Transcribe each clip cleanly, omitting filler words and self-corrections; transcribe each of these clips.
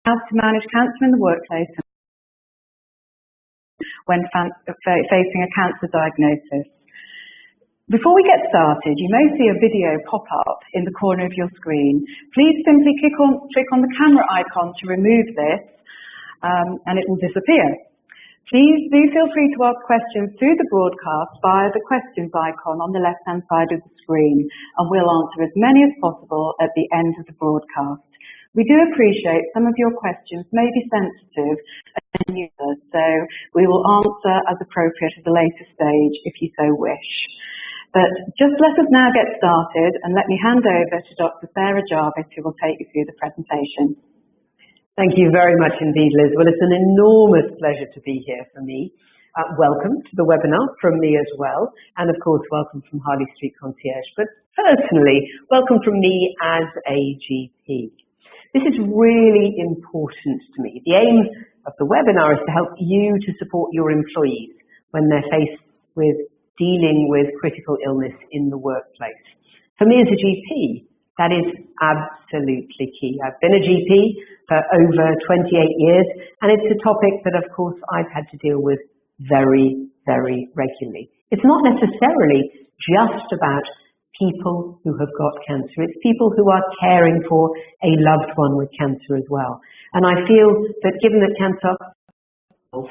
how to manage cancer in the workplace when facing a cancer diagnosis. Before we get started, you may see a video pop up in the corner of your screen. Please simply click on the camera icon to remove this, and it will disappear. Please do feel free to ask questions through the broadcast via the questions icon on the left-hand side of the screen, and we'll answer as many as possible at the end of the broadcast. We do appreciate some of your questions may be sensitive and users, so we will answer as appropriate at a later stage if you so wish. But just let us now get started, and let me hand over to Dr. Sarah Jarvis, who will take you through the presentation. Thank you very much indeed, Liz. Well, it's an enormous pleasure to be here for me. Welcome to the webinar from me as well, and of course, welcome from Harley Street Concierge. But personally, welcome from me as a GP. This is really important to me. The aim of the webinar is to help you to support your employees when they're faced with dealing with critical illness in the workplace. For me as a GP, that is absolutely key. I've been a GP for over 28 years, and it's a topic that, of course, I've had to deal with very, very regularly. It's not necessarily just about people who have got cancer. It's people who are caring for a loved one with cancer as well. And I feel that given that cancer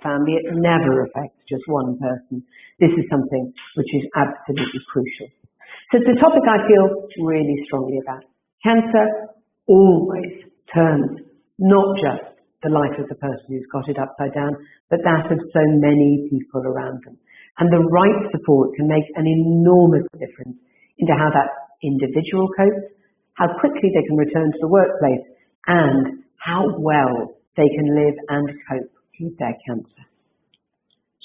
family, it never affects just one person. This is something which is absolutely crucial. So it's a topic I feel really strongly about. Cancer always turns not just the life of the person who's got it upside down, but that of so many people around them. And the right support can make an enormous difference into how that individual copes, how quickly they can return to the workplace, and how well they can live and cope with their cancer.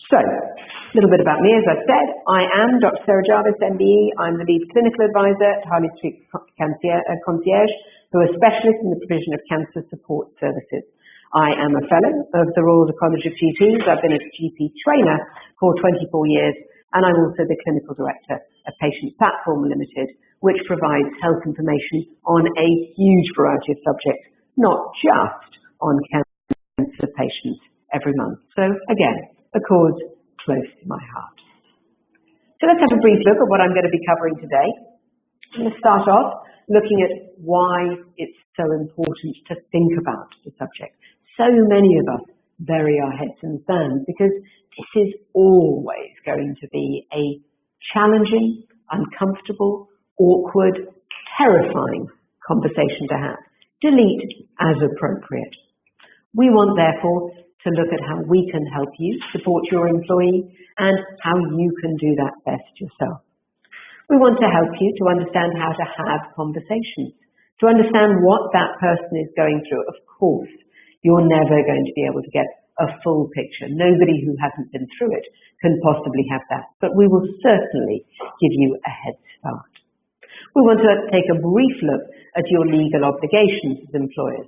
So, a little bit about me. As I said, I am Dr. Sarah Jarvis, MBE. I'm the lead clinical advisor at Harley Street Concierge, who are specialists in the provision of cancer support services. I am a fellow of the Royal College of GPs. I've been a GP trainer for 24 years, and I'm also the clinical director of Patient Platform Limited, which provides health information on a huge variety of subjects, not just on cancer patients every month. So again, a cause close to my heart. So let's have a brief look at what I'm going to be covering today. I'm going to start off looking at why it's so important to think about the subject. So many of us bury our heads in the sand because this is always going to be a challenging, uncomfortable, awkward, terrifying conversation to have. Delete as appropriate. We want, therefore, to look at how we can help you support your employee and how you can do that best yourself. We want to help you to understand how to have conversations, to understand what that person is going through. Of course, you're never going to be able to get a full picture. Nobody who hasn't been through it can possibly have that, but we will certainly give you a head start. We want to take a brief look at your legal obligations as employers,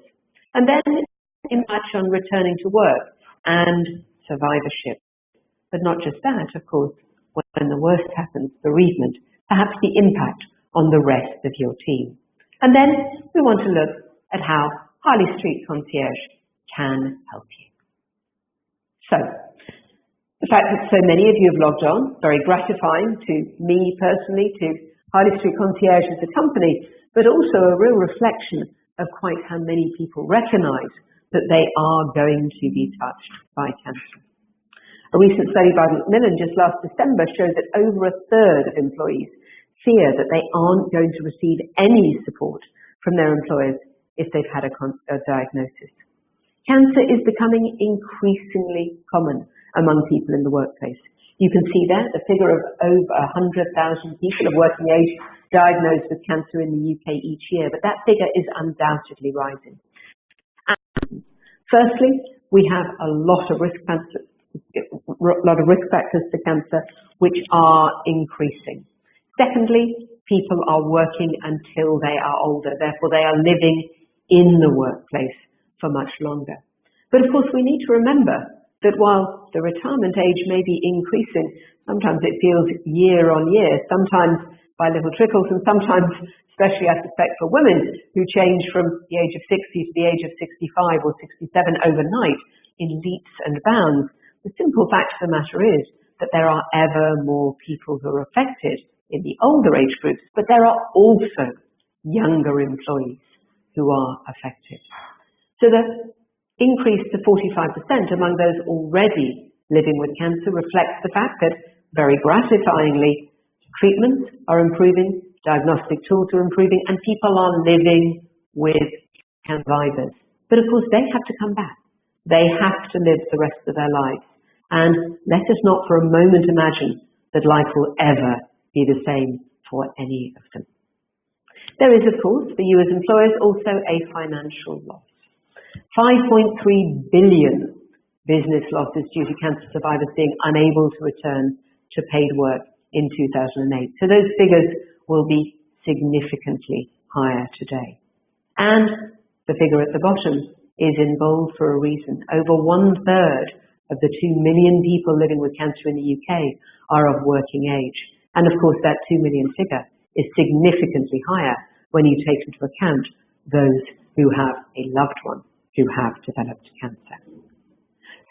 and then much on returning to work and survivorship. But not just that, of course, when the worst happens, bereavement, perhaps the impact on the rest of your team. And then we want to look at how Harley Street Concierge can help you. So, the fact that so many of you have logged on, very gratifying to me personally, to Harley Street Concierge as a company, but also a real reflection of quite how many people recognise that they are going to be touched by cancer. A recent study by Macmillan just last December showed that over a third of employees fear that they aren't going to receive any support from their employers if they've had a diagnosis. Cancer is becoming increasingly common among people in the workplace. You can see there the figure of over 100,000 people of working age diagnosed with cancer in the UK each year, but that figure is undoubtedly rising. Firstly, we have a lot of risk factors to cancer which are increasing. Secondly, people are working until they are older, therefore they are living in the workplace for much longer. But of course we need to remember that while the retirement age may be increasing, sometimes it feels year on year, sometimes by little trickles, and sometimes, especially I suspect for women who change from the age of 60 to the age of 65 or 67 overnight in leaps and bounds, the simple fact of the matter is that there are ever more people who are affected in the older age groups, but there are also younger employees who are affected. So the increase to 45% among those already living with cancer reflects the fact that, very gratifyingly, treatments are improving, diagnostic tools are improving, and people are living with cancer survivors. But of course, they have to come back. They have to live the rest of their lives. And let us not for a moment imagine that life will ever be the same for any of them. There is, of course, for you as employers, also a financial loss. 5.3 billion business losses due to cancer survivors being unable to return to paid work in 2008. So those figures will be significantly higher today. And the figure at the bottom is in bold for a reason. Over 1/3 of the 2 million people living with cancer in the UK are of working age. And of course, that 2 million figure is significantly higher when you take into account those who have a loved one who have developed cancer.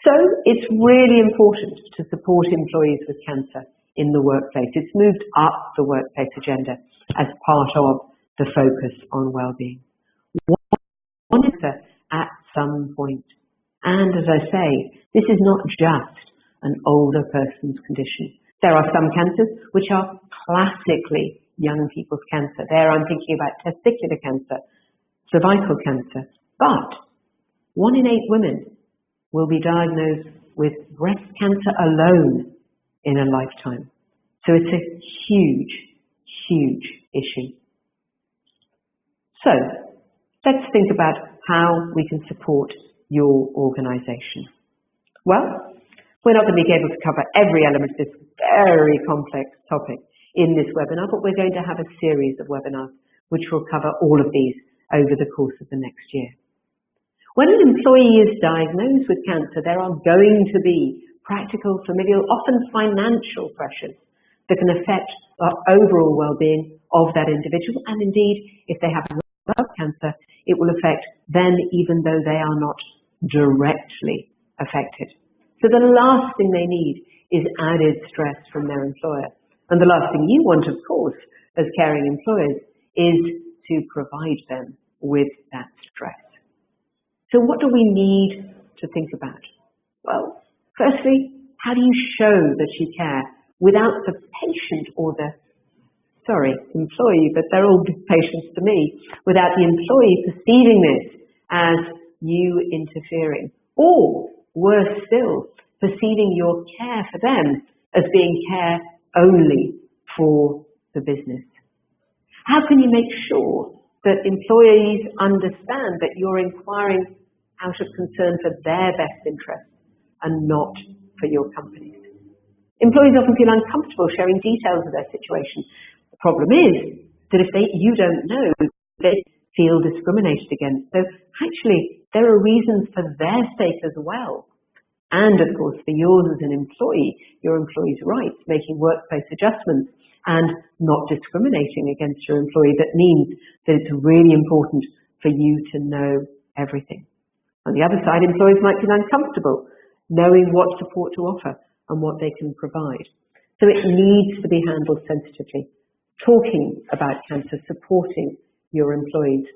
So it's really important to support employees with cancer in the workplace. It's moved up the workplace agenda as part of the focus on well-being. One is at some point. And as I say, this is not just an older person's condition. There are some cancers which are classically young people's cancer. There I'm thinking about testicular cancer, cervical cancer. But 1 in 8 women will be diagnosed with breast cancer alone in a lifetime. So it's a huge, huge issue. So let's think about how we can support your organisation. Well, we're not going to be able to cover every element of this very complex topic in this webinar, but we're going to have a series of webinars which will cover all of these over the course of the next year. When an employee is diagnosed with cancer, there are going to be practical, familial, often financial pressures that can affect the overall well-being of that individual. And indeed, if they have blood cancer, it will affect them even though they are not directly affected. So the last thing they need is added stress from their employer. And the last thing you want, of course, as caring employers, is to provide them with that stress. So what do we need to think about? Well, firstly, how do you show that you care without the patient or the, employee, but they're all patients to me, without the employee perceiving this as you interfering, or worse still, perceiving your care for them as being care only for the business? How can you make sure that employees understand that you're inquiring out of concern for their best interests and not for your company's? Employees often feel uncomfortable sharing details of their situation. The problem is that if you don't know, they feel discriminated against. So actually, there are reasons for their sake as well. And of course, for yours as an employee, your employee's rights, making workplace adjustments and not discriminating against your employee. That means that it's really important for you to know everything. On the other side, employees might feel uncomfortable knowing what support to offer and what they can provide. So it needs to be handled sensitively. Talking about cancer, supporting your employees,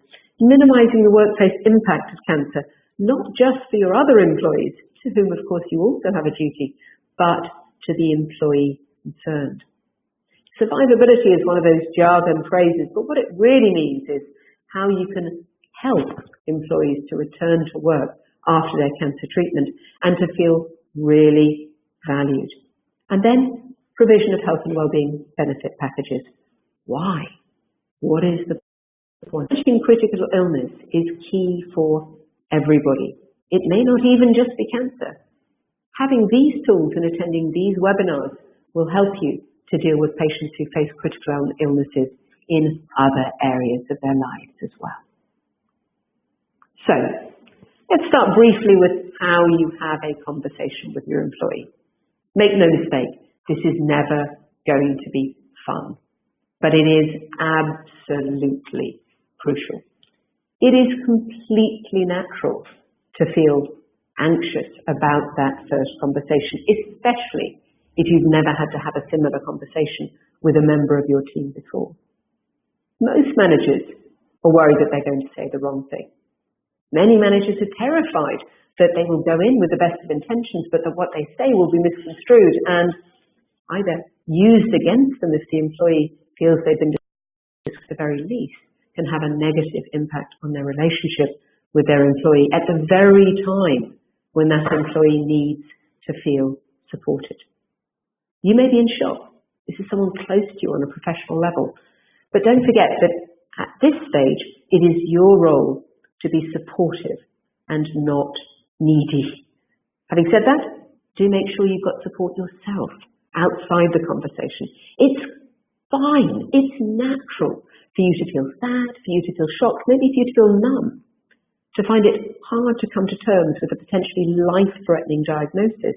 minimizing the workplace impact of cancer, not just for your other employees, to whom of course you also have a duty, but to the employee concerned. Survivability is one of those jargon phrases, but what it really means is how you can help employees to return to work after their cancer treatment and to feel really valued. And then provision of health and wellbeing benefit packages. Why? What is the point? Managing critical illness is key for everybody. It may not even just be cancer. Having these tools and attending these webinars will help you to deal with patients who face critical illnesses in other areas of their lives as well. So, let's start briefly with how you have a conversation with your employee. Make no mistake, this is never going to be fun. but it is absolutely crucial. It is completely natural to feel anxious about that first conversation, especially if you've never had to have a similar conversation with a member of your team before. Most managers are worried that they're going to say the wrong thing. Many managers are terrified that they will go in with the best of intentions, but that what they say will be misconstrued and either used against them if the employee feels they've been dismissed, at the very least, can have a negative impact on their relationship with their employee at the very time when that employee needs to feel supported. You may be in shock. This is someone close to you on a professional level. But don't forget that at this stage, it is your role to be supportive and not needy. Having said that, do make sure you've got support yourself outside the conversation. It's fine. It's natural for you to feel sad, for you to feel shocked, maybe for you to feel numb, to find it hard to come to terms with a potentially life-threatening diagnosis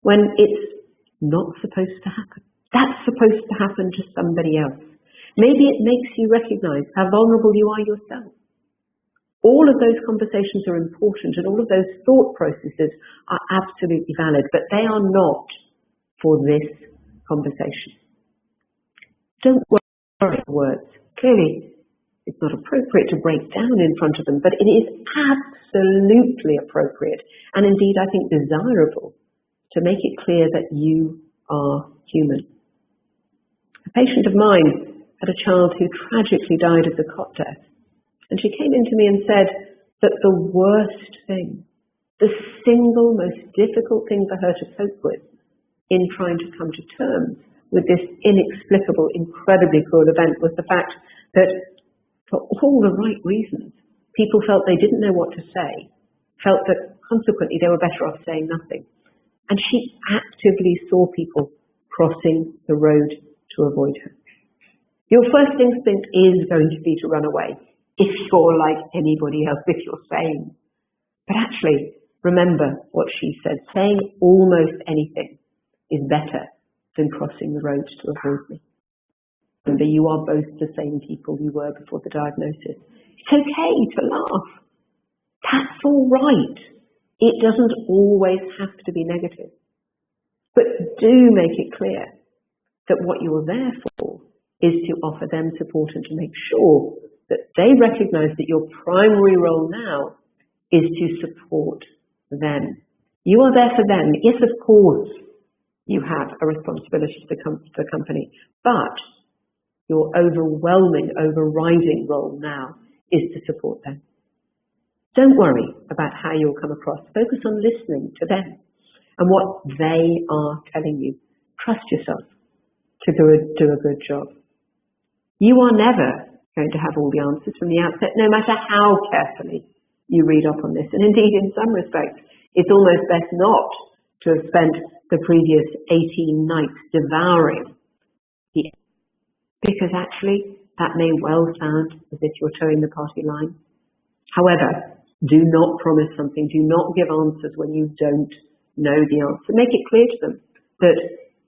when it's not supposed to happen. That's supposed to happen to somebody else. Maybe it makes you recognize how vulnerable you are yourself. All of those conversations are important and all of those thought processes are absolutely valid, but they are not for this conversation. Don't worry about words. Clearly, it's not appropriate to break down in front of them, but it is absolutely appropriate and indeed, I think, desirable to make it clear that you are human. A patient of mine had a child who tragically died of the cot death. And she came into me and said that the worst thing, the single most difficult thing for her to cope with in trying to come to terms with this inexplicable, incredibly cruel event was the fact that for all the right reasons, people felt they didn't know what to say, felt that consequently they were better off saying nothing. And she actively saw people crossing the road to avoid her. Your first instinct is going to be to run away if you're like anybody else, if you're sane. But actually, remember what she said. Saying almost anything is better than crossing the road to avoid me. Remember, you are both the same people you were before the diagnosis. It's okay to laugh. That's all right. It doesn't always have to be negative. But do make it clear that what you're there for is to offer them support and to make sure that they recognize that your primary role now is to support them. You are there for them. Yes, of course, you have a responsibility to the company, but your overwhelming, overriding role now is to support them. Don't worry about how you'll come across. Focus on listening to them and what they are telling you. Trust yourself to do a good job. You are never going to have all the answers from the outset, no matter how carefully you read up on this. And indeed, in some respects, it's almost best not to have spent the previous 18 nights devouring the, because actually that may well sound as if you're towing the party line. However, do not promise something. Do not give answers when you don't know the answer. Make it clear to them that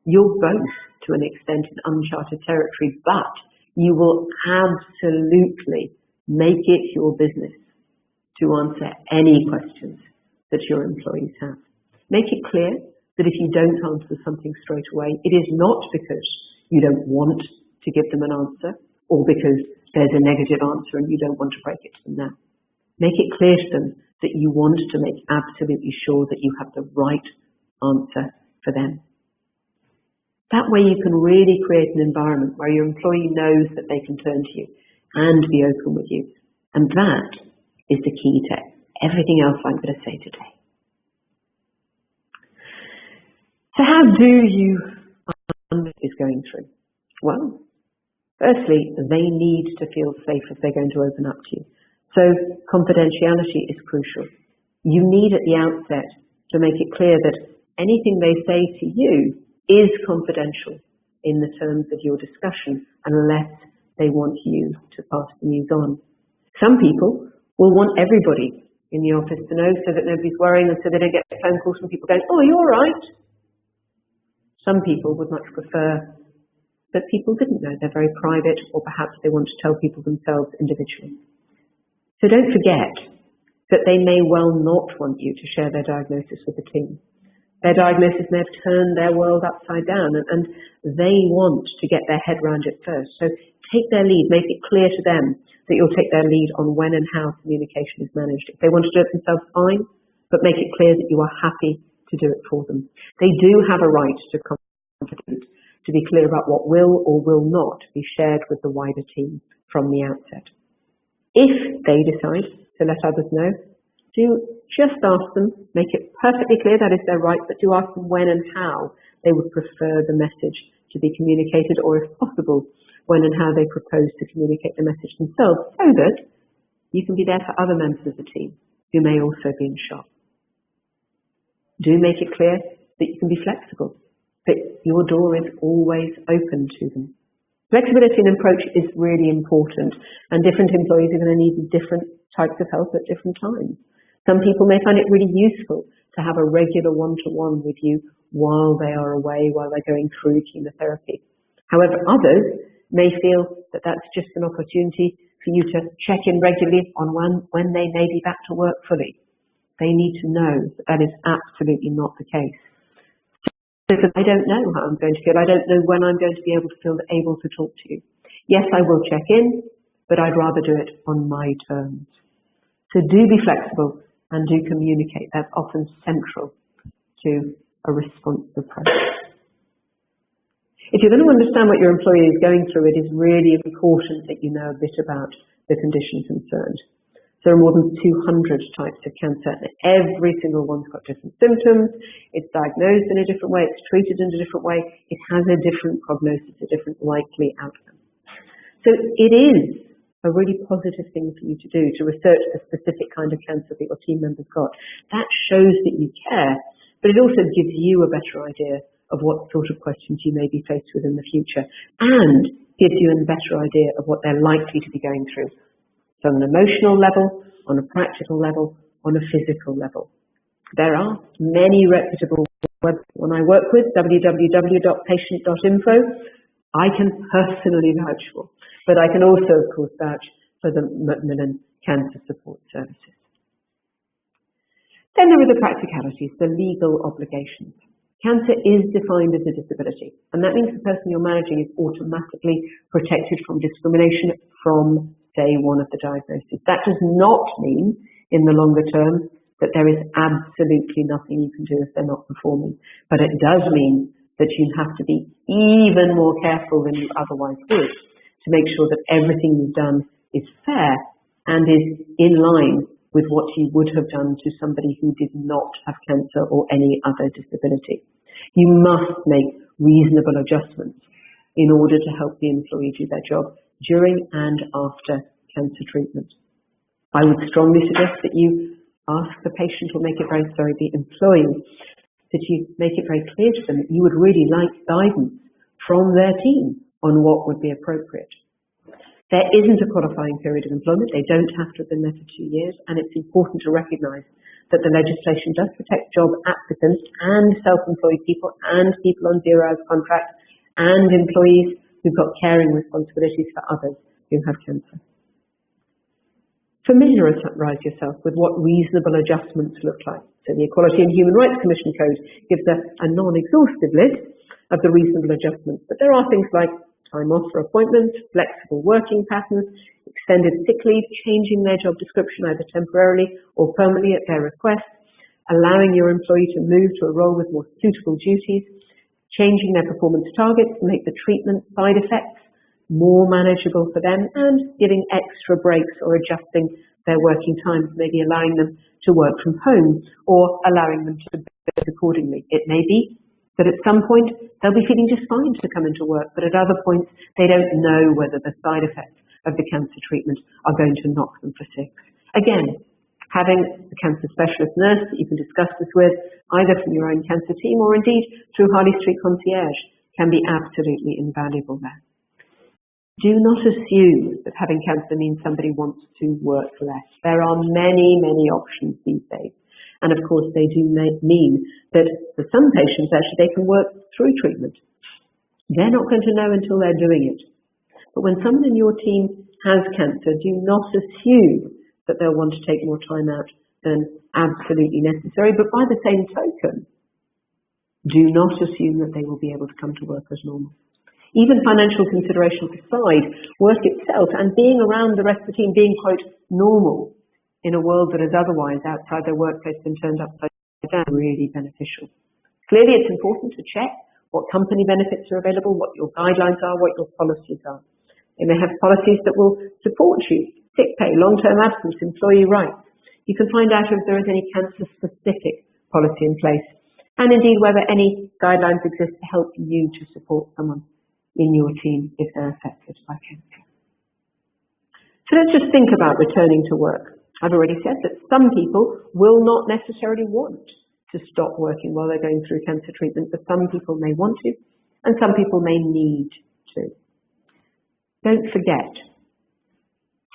you're both, to an extent, in uncharted territory, but you will absolutely make it your business to answer any questions that your employees have. Make it clear that if you don't answer something straight away, it is not because you don't want to give them an answer or because there's a negative answer and you don't want to break it to them now. Make it clear to them that you want to make absolutely sure that you have the right answer for them. That way you can really create an environment where your employee knows that they can turn to you and be open with you. And that is the key to everything else I'm going to say today. So how do you understand what is going through? Well, firstly, they need to feel safe if they're going to open up to you. So confidentiality is crucial. You need at the outset to make it clear that anything they say to you is confidential in the terms of your discussion unless they want you to pass the news on. Some people will want everybody in the office to know so that nobody's worrying and so they don't get phone calls from people going, "Oh, are you all right?" Some people would much prefer that people didn't know. They're very private, or perhaps they want to tell people themselves individually. So don't forget that they may well not want you to share their diagnosis with the team. Their diagnosis may have turned their world upside down, and they want to get their head around it first. So take their lead, make it clear to them that you'll take their lead on when and how communication is managed. If they want to do it themselves, fine, but make it clear that you are happy to do it for them. They do have a right to confidence, to be clear about what will or will not be shared with the wider team from the outset. If they decide to let others know, do just ask them, make it perfectly clear that is their right, but do ask them when and how they would prefer the message to be communicated, or if possible, when and how they propose to communicate the message themselves, so that you can be there for other members of the team who may also be in shock. Do make it clear that you can be flexible, that your door is always open to them. Flexibility in approach is really important, and different employees are going to need different types of help at different times. Some people may find it really useful to have a regular one-to-one with you while they are away, while they're going through chemotherapy. However, others may feel that that's just an opportunity for you to check in regularly on when they may be back to work fully. They need to know that that is absolutely not the case. Because I don't know how I'm going to feel. I don't know when I'm going to be able to feel able to talk to you. Yes, I will check in, but I'd rather do it on my terms. So do be flexible and do communicate. That's often central to a responsive approach. If you're going to understand what your employee is going through, it is really important that you know a bit about the condition concerned. There are more than 200 types of cancer, and every single one's got different symptoms. It's diagnosed in a different way. It's treated in a different way. It has a different prognosis, a different likely outcome. So it is a really positive thing for you to do, to research the specific kind of cancer that your team members got. That shows that you care, but it also gives you a better idea of what sort of questions you may be faced with in the future, and gives you a better idea of what they're likely to be going through. So on an emotional level, on a practical level, on a physical level. There are many reputable websites I work with, www.patient.info, I can personally vouch for, but I can also, of course, vouch for the Macmillan Cancer Support Services. Then there are the practicalities, the legal obligations. Cancer is defined as a disability, and that means the person you're managing is automatically protected from discrimination from day one of the diagnosis. That does not mean, in the longer term, that there is absolutely nothing you can do if they're not performing. But it does mean that you have to be even more careful than you otherwise would to make sure that everything you've done is fair and is in line with what you would have done to somebody who did not have cancer or any other disability. You must make reasonable adjustments in order to help the employee do their job during and after cancer treatment. I would strongly suggest that you ask the patient, or the employee, that you make it very clear to them that you would really like guidance from their team on what would be appropriate. There isn't a qualifying period of employment. They don't have to have been there for 2 years, and it's important to recognise that the legislation does protect job applicants and self-employed people and people on zero-hours contracts and employees who've got caring responsibilities for others who have cancer. Familiarise yourself with what reasonable adjustments look like. So the Equality and Human Rights Commission Code gives a non-exhaustive list of the reasonable adjustments, but there are things like time off for appointments, flexible working patterns, extended sick leave, changing their job description either temporarily or permanently at their request, allowing your employee to move to a role with more suitable duties, changing their performance targets to make the treatment side effects more manageable for them, and giving extra breaks or adjusting their working times, maybe allowing them to work from home or allowing them to build accordingly. It may be that at some point they'll be feeling just fine to come into work, but at other points they don't know whether the side effects of the cancer treatment are going to knock them for six. Again, having a cancer specialist nurse that you can discuss this with, either from your own cancer team or indeed through Harley Street Concierge, can be absolutely invaluable there. Do not assume that having cancer means somebody wants to work less. There are many, many options these days. And of course, they do mean that for some patients, actually, they can work through treatment. They're not going to know until they're doing it. But when someone in your team has cancer, do not assume that they'll want to take more time out than absolutely necessary. But by the same token, do not assume that they will be able to come to work as normal. Even financial considerations aside, work itself and being around the rest of the team, being, quote, normal in a world that is otherwise outside their workplace been turned upside down, really beneficial. Clearly, it's important to check what company benefits are available, what your guidelines are, what your policies are. They may have policies that will support you, sick pay, long-term absence, employee rights. You can find out if there is any cancer-specific policy in place, and indeed whether any guidelines exist to help you to support someone in your team if they're affected by cancer. So let's just think about returning to work. I've already said that some people will not necessarily want to stop working while they're going through cancer treatment, but some people may want to, and some people may need to. Don't forget,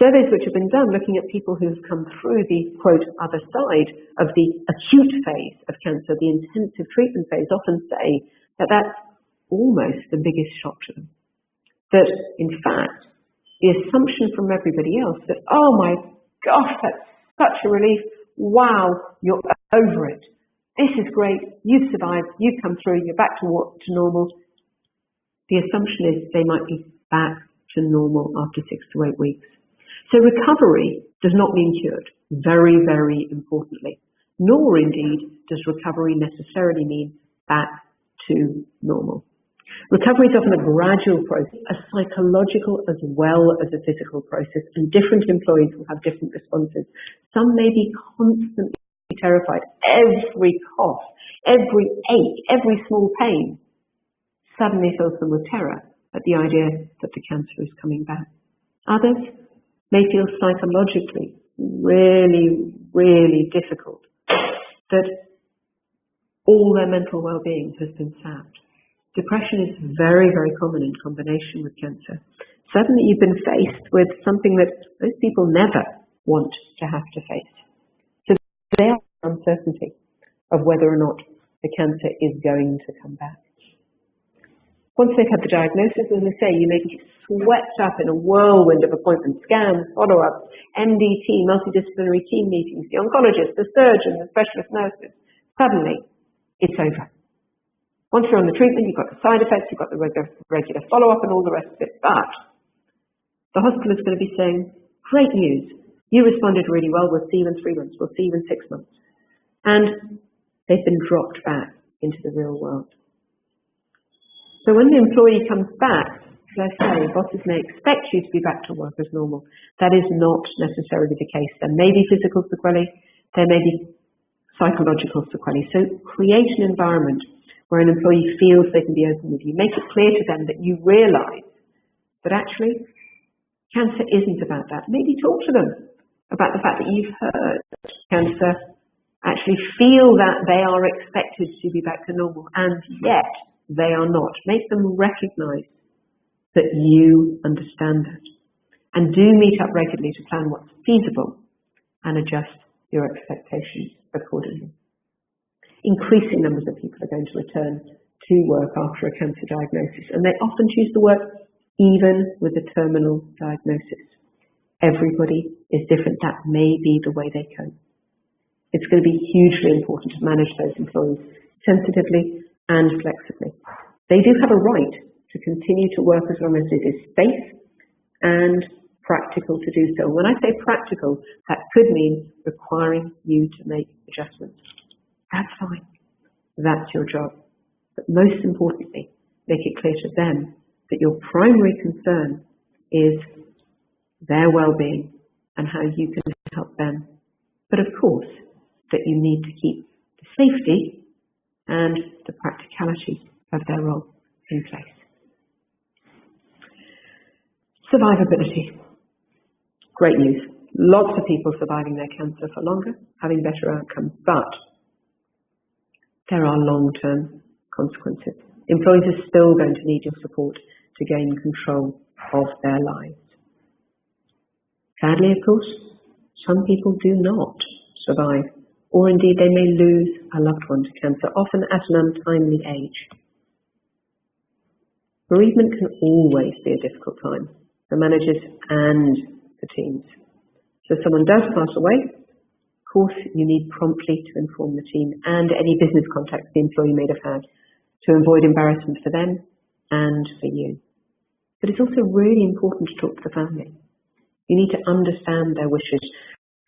surveys which have been done looking at people who've come through the, quote, other side of the acute phase of cancer, the intensive treatment phase, often say that that's almost the biggest shock to them. That, in fact, the assumption from everybody else that, oh my gosh, that's such a relief, wow, you're over it, this is great, you've survived, you've come through, you're back to normal. The assumption is they might be back to normal after 6 to 8 weeks. So recovery does not mean cured, very, very importantly, nor indeed does recovery necessarily mean back to normal. Recovery is often a gradual process, a psychological as well as a physical process, and different employees will have different responses. Some may be constantly terrified. Every cough, every ache, every small pain suddenly fills them with terror at the idea that the cancer is coming back. Others may feel psychologically really, really difficult, that all their mental well-being has been sapped. Depression is very, very common in combination with cancer. Suddenly you've been faced with something that most people never want to have to face. So there is uncertainty of whether or not the cancer is going to come back. Once they've had the diagnosis, as I say, you may be swept up in a whirlwind of appointments, scans, follow-ups, MDT, multidisciplinary team meetings, the oncologist, the surgeon, the specialist nurses. Suddenly, it's over. Once you're on the treatment, you've got the side effects, you've got the regular follow-up and all the rest of it. But the hospital is going to be saying, great news, you responded really well, we'll see you in 3 months, we'll see you in 6 months. And they've been dropped back into the real world. So when the employee comes back, as I say, bosses may expect you to be back to work as normal. That is not necessarily the case. There may be physical sequelae, there may be psychological sequelae. So create an environment where an employee feels they can be open with you. Make it clear to them that you realise that actually cancer isn't about that. Maybe talk to them about the fact that you've heard cancer, actually feel that they are expected to be back to normal, and yet they are not. Make them recognise that you understand that. And do meet up regularly to plan what's feasible and adjust your expectations accordingly. Increasing numbers of people are going to return to work after a cancer diagnosis, and they often choose to work even with a terminal diagnosis. Everybody is different. That may be the way they cope. It's going to be hugely important to manage those employees sensitively and flexibly. They do have a right to continue to work as long as it is safe and practical to do so. When I say practical, that could mean requiring you to make adjustments. That's fine. That's your job. But most importantly, make it clear to them that your primary concern is their well-being and how you can help them. But of course, that you need to keep the safety and the practicality of their role in place. Survivability. Great news. Lots of people surviving their cancer for longer, having better outcomes, but there are long-term consequences. Employees are still going to need your support to gain control of their lives. Sadly, of course, some people do not survive, or indeed they may lose a loved one to cancer, often at an untimely age. Bereavement can always be a difficult time for managers and for teams. So if someone does pass away, of course you need promptly to inform the team and any business contacts the employee may have had to avoid embarrassment for them and for you. But it's also really important to talk to the family. You need to understand their wishes.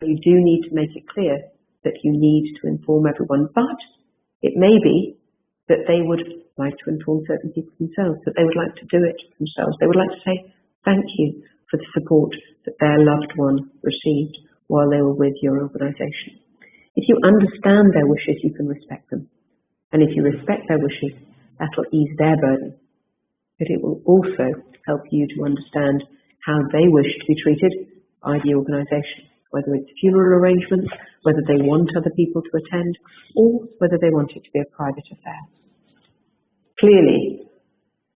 You do need to make it clear that you need to inform everyone, but it may be that they would like to inform certain people themselves, that they would like to do it themselves. They would like to say thank you for the support that their loved one received while they were with your organisation. If you understand their wishes, you can respect them. And if you respect their wishes, that will ease their burden. But it will also help you to understand how they wish to be treated by the organisation, whether it's funeral arrangements, whether they want other people to attend, or whether they want it to be a private affair. Clearly,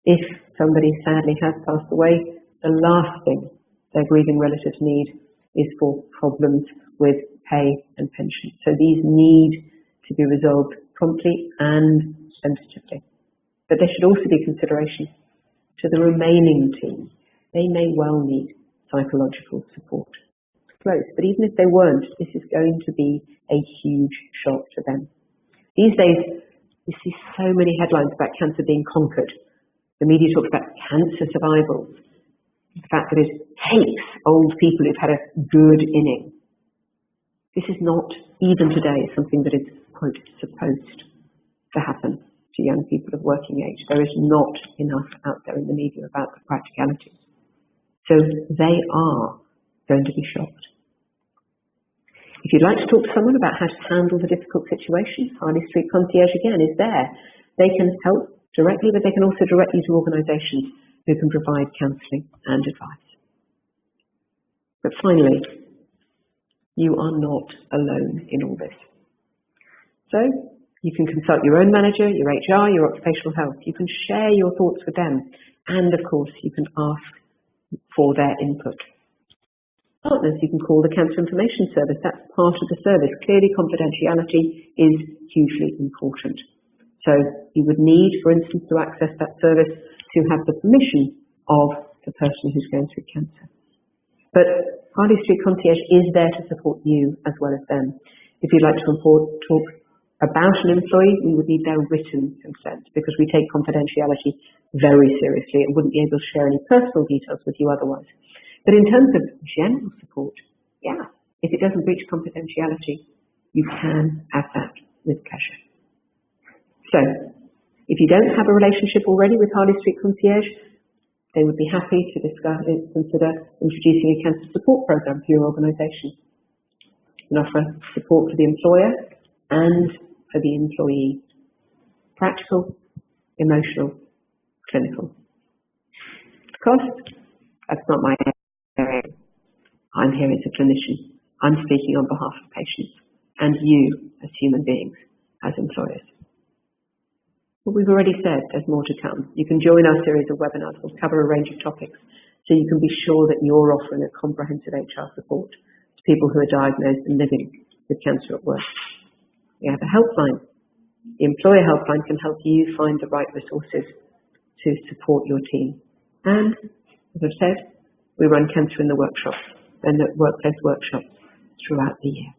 if somebody sadly has passed away, the last thing their grieving relatives need is for problems with pay and pension. So these need to be resolved promptly and sensitively. But there should also be consideration to the remaining team. They may well need psychological support. Close, but even if they weren't, this is going to be a huge shock to them. These days, we see so many headlines about cancer being conquered. The media talks about cancer survival, the fact that it takes old people who've had a good inning. This is not, even today, something that is, quote, supposed to happen to young people of working age. There is not enough out there in the media about the practicalities. So they are going to be shocked. If you'd like to talk to someone about how to handle the difficult situation, Harley Street Concierge again is there. They can help directly, but they can also direct you to organisations who can provide counselling and advice. But finally, you are not alone in all this. So you can consult your own manager, your HR, your occupational health. You can share your thoughts with them. And of course, you can ask for their input. Partners, you can call the Cancer Information Service. That's part of the service. Clearly, confidentiality is hugely important. So you would need, for instance, to access that service to have the permission of the person who's going through cancer. But Harley Street Concierge is there to support you as well as them. If you'd like to talk about an employee, we would need their written consent because we take confidentiality very seriously and wouldn't be able to share any personal details with you otherwise. But in terms of general support, yeah, if it doesn't breach confidentiality, you can have that with pleasure. So, if you don't have a relationship already with Harley Street Concierge, they would be happy to consider introducing a cancer support program for your organisation. You can offer support for the employer and for the employee. Practical, emotional, clinical. Cost? That's not my area. I'm here as a clinician. I'm speaking on behalf of patients and you as human beings, as employers. What we've already said, there's more to come. You can join our series of webinars. We'll cover a range of topics so you can be sure that you're offering a comprehensive HR support to people who are diagnosed and living with cancer at work. We have a helpline. The employer helpline can help you find the right resources to support your team. And, as I've said, we run Cancer in the Workshop and the workplace workshops throughout the year.